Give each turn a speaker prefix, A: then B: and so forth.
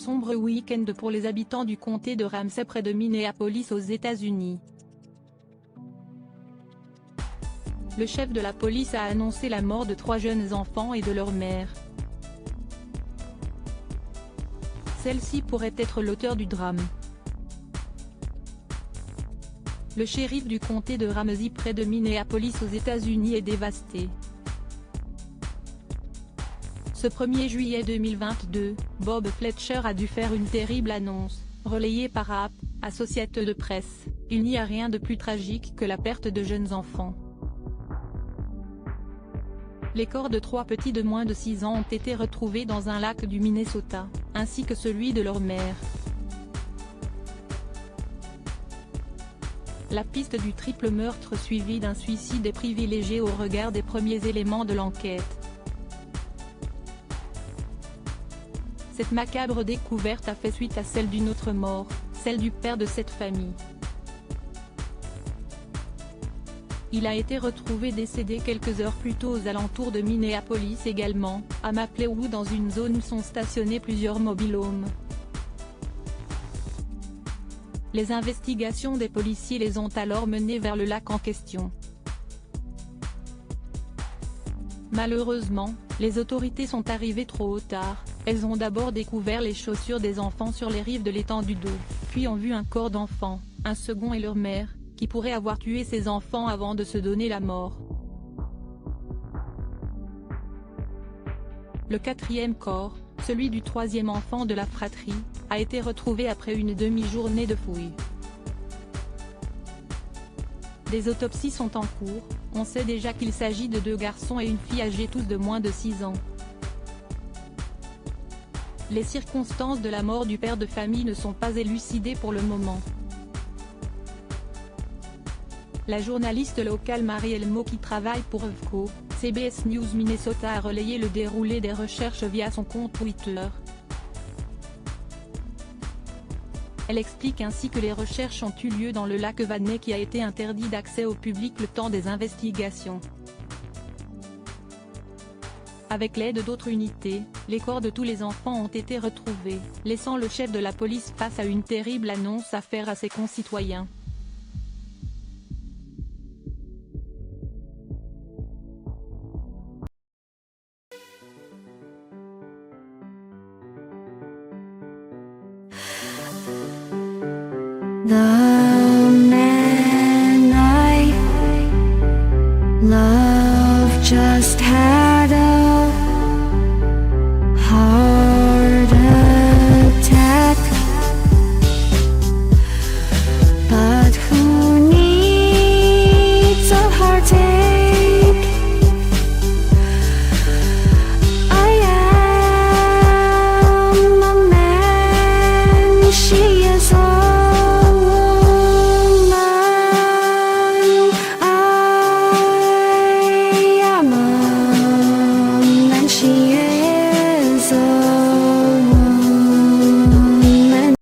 A: sombre week-end pour les habitants du comté de Ramsey près de Minneapolis aux États-Unis. Le chef de la police a annoncé la mort de 3 jeunes enfants et de leur mère. Celle-ci pourrait être l'auteur du drame. Le shérif du comté de Ramsey près de Minneapolis aux États-Unis est dévasté. Ce 1er juillet 2022, Bob Fletcher a dû faire une terrible annonce, relayée par AP, Associated Press. Il n'y a rien de plus tragique que la perte de jeunes enfants. Les corps de 3 petits de moins de 6 ans ont été retrouvés dans un lac du Minnesota, ainsi que celui de leur mère. La piste du triple meurtre suivi d'un suicide est privilégiée au regard des premiers éléments de l'enquête. Cette macabre découverte a fait suite à celle d'une autre mort, celle du père de cette famille. Il a été retrouvé décédé quelques heures plus tôt aux alentours de Minneapolis également, à Maplewood dans une zone où sont stationnés plusieurs mobil-homes. Les investigations des policiers les ont alors menés vers le lac en question. Malheureusement, les autorités sont arrivées trop tard. Elles ont d'abord découvert les chaussures des enfants sur les rives de l'étendue d'eau, puis ont vu un corps d'enfant, un second et leur mère, qui pourraient avoir tué ces enfants avant de se donner la mort. Le 4e corps, celui du 3e enfant de la fratrie, a été retrouvé après une demi-journée de fouilles. Des autopsies sont en cours, on sait déjà qu'il s'agit de 2 garçons et une fille âgés tous de moins de 6 ans. Les circonstances de la mort du père de famille ne sont pas élucidées pour le moment. La journaliste locale Mary Elmo qui travaille pour EVCO, CBS News Minnesota a relayé le déroulé des recherches via son compte Twitter. Elle explique ainsi que les recherches ont eu lieu dans le lac Vadnais qui a été interdit d'accès au public le temps des investigations. Avec l'aide d'autres unités, les corps de tous les enfants ont été retrouvés, laissant le chef de la police face à une terrible annonce à faire à ses concitoyens.
B: The man I love just had a heart